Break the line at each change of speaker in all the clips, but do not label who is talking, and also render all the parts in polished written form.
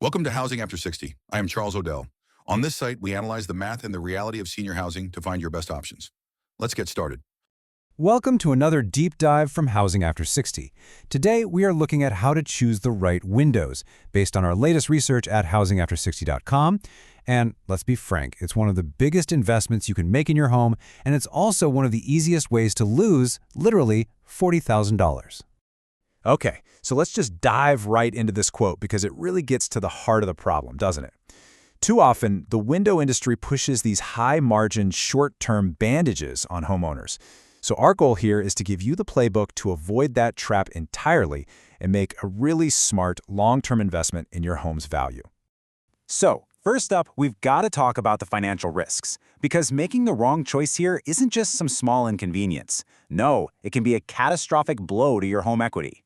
Welcome to Housing After 60. I am Charles Odell. On this site, we analyze the math and the reality of senior housing to find your best options. Let's get started.
Welcome to another deep dive from Housing After 60. Today, we are looking at how to choose the right windows based on our latest research at housingafter60.com. And let's be frank, it's one of the biggest investments you can make in your home, and it's also one of the easiest ways to lose, literally, $40,000.
Okay, so let's just dive right into this quote because it really gets to the heart of the problem, doesn't it? Too often, the window industry pushes these high-margin, short-term bandages on homeowners. So our goal here is to give you the playbook to avoid that trap entirely and make a really smart, long-term investment in your home's value. So, first up, we've got to talk about the financial risks, because making the wrong choice here isn't just some small inconvenience. No, it can be a catastrophic blow to your home equity.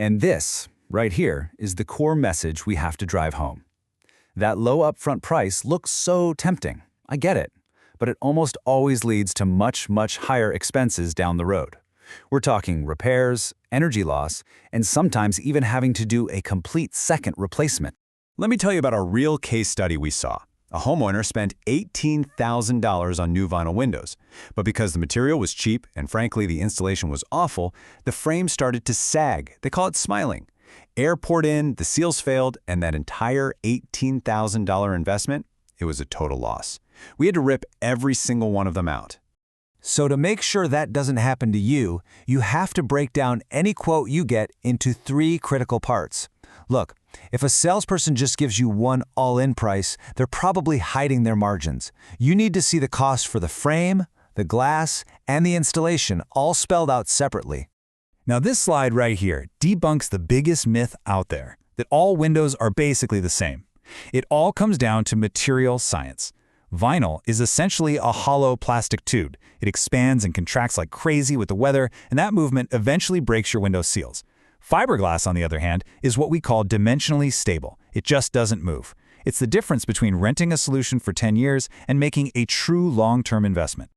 And this, right here, is the core message we have to drive home. That low upfront price looks so tempting. I get it. But it almost always leads to much, much higher expenses down the road. We're talking repairs, energy loss, and sometimes even having to do a complete second replacement.
Let me tell you about a real case study we saw. A homeowner spent $18,000 on new vinyl windows, but because the material was cheap and frankly the installation was awful, the frame started to sag. They call it smiling. Air poured in, the seals failed, and that entire $18,000 investment, it was a total loss. We had to rip every single one of them out.
So to make sure that doesn't happen to you, you have to break down any quote you get into 3 critical parts. Look, if a salesperson just gives you one all-in price, they're probably hiding their margins. You need to see the cost for the frame, the glass, and the installation all spelled out separately.
Now this slide right here debunks the biggest myth out there, that all windows are basically the same. It all comes down to material science. Vinyl is essentially a hollow plastic tube. It expands and contracts like crazy with the weather, and that movement eventually breaks your window seals. Fiberglass, on the other hand, is what we call dimensionally stable. It just doesn't move. It's the difference between renting a solution for 10 years and making a true long-term investment.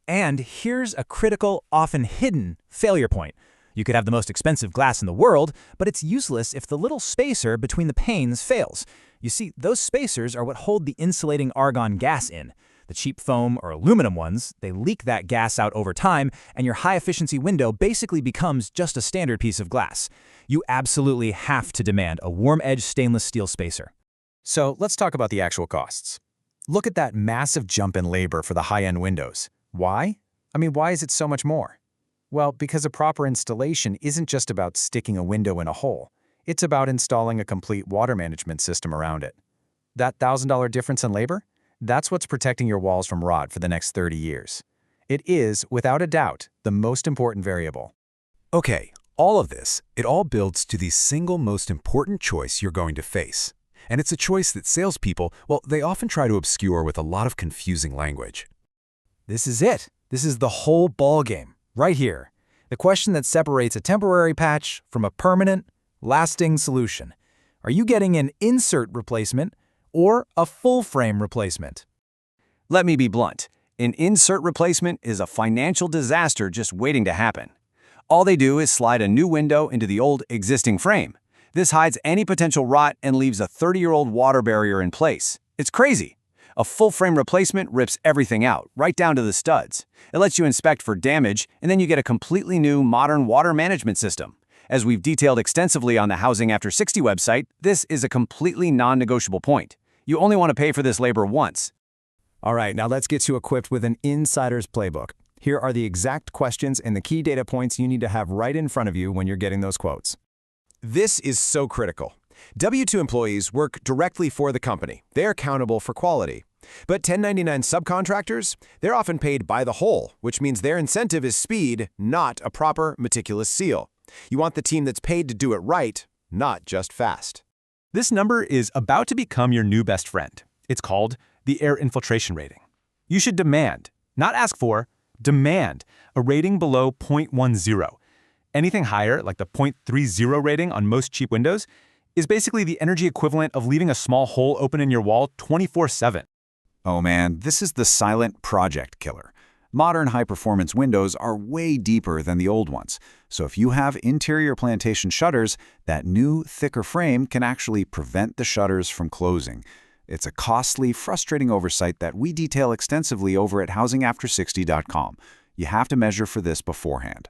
And here's a critical, often hidden failure point. You could have the most expensive glass in the world, but it's useless if the little spacer between the panes fails. You see, those spacers are what hold the insulating argon gas in. The cheap foam or aluminum ones, they leak that gas out over time, and your high-efficiency window basically becomes just a standard piece of glass. You absolutely have to demand a warm-edge stainless steel spacer.
So let's talk about the actual costs. Look at that massive jump in labor for the high-end windows. Why? Why is it so much more? Well, because a proper installation isn't just about sticking a window in a hole. It's about installing a complete water management system around it. That $1,000 difference in labor? That's what's protecting your walls from rot for the next 30 years. It is, without a doubt, the most important variable.
Okay, all of this, it all builds to the single most important choice you're going to face. And it's a choice that salespeople, well, they often try to obscure with a lot of confusing language.
This is it. This is the whole ballgame, right here. The question that separates a temporary patch from a permanent, lasting solution. Are you getting an insert replacement or a full-frame replacement?
Let me be blunt. An insert replacement is a financial disaster just waiting to happen. All they do is slide a new window into the old existing frame. This hides any potential rot and leaves a 30-year-old water barrier in place. It's crazy. A full-frame replacement rips everything out, right down to the studs. It lets you inspect for damage, and then you get a completely new, modern water management system. As we've detailed extensively on the Housing After 60 website, this is a completely non-negotiable point. You only want to pay for this labor once.
All right, now let's get you equipped with an insider's playbook. Here are the exact questions and the key data points you need to have right in front of you when you're getting those quotes.
This is so critical. W-2 employees work directly for the company. They're accountable for quality. But 1099 subcontractors, they're often paid by the hole, which means their incentive is speed, not a proper, meticulous seal. You want the team that's paid to do it right, not just fast.
This number is about to become your new best friend. It's called the air infiltration rating. You should demand, not ask for, demand a rating below 0.10. Anything higher, like the 0.30 rating on most cheap windows, is basically the energy equivalent of leaving a small hole open in your wall 24/7.
Oh man, this is the silent project killer.
Modern high-performance windows are way deeper than the old ones, so if you have interior plantation shutters, that new, thicker frame can actually prevent the shutters from closing. It's a costly, frustrating oversight that we detail extensively over at housingafter60.com. You have to measure for this beforehand.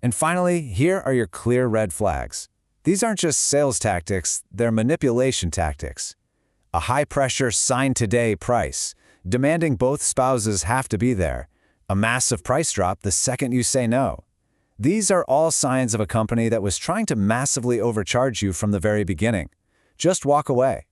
And finally, here are your clear red flags. These aren't just sales tactics, they're manipulation tactics. A high-pressure sign-today price, demanding both spouses have to be there. A massive price drop the second you say no. These are all signs of a company that was trying to massively overcharge you from the very beginning. Just walk away.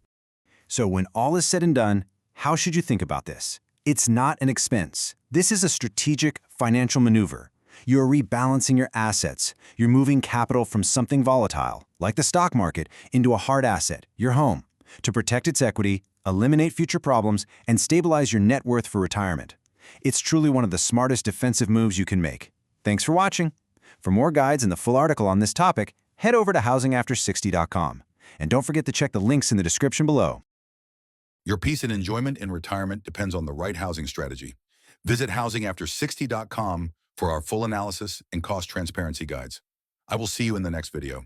So when all is said and done, how should you think about this? It's not an expense. This is a strategic financial maneuver. You're rebalancing your assets. You're moving capital from something volatile, like the stock market, into a hard asset, your home, to protect its equity, eliminate future problems, and stabilize your net worth for retirement. It's truly one of the smartest defensive moves you can make. Thanks for watching. For more guides and the full article on this topic, head over to housingafter60.com. And don't forget to check the links in the description below.
Your peace and enjoyment in retirement depends on the right housing strategy. Visit housingafter60.com for our full analysis and cost transparency guides. I will see you in the next video.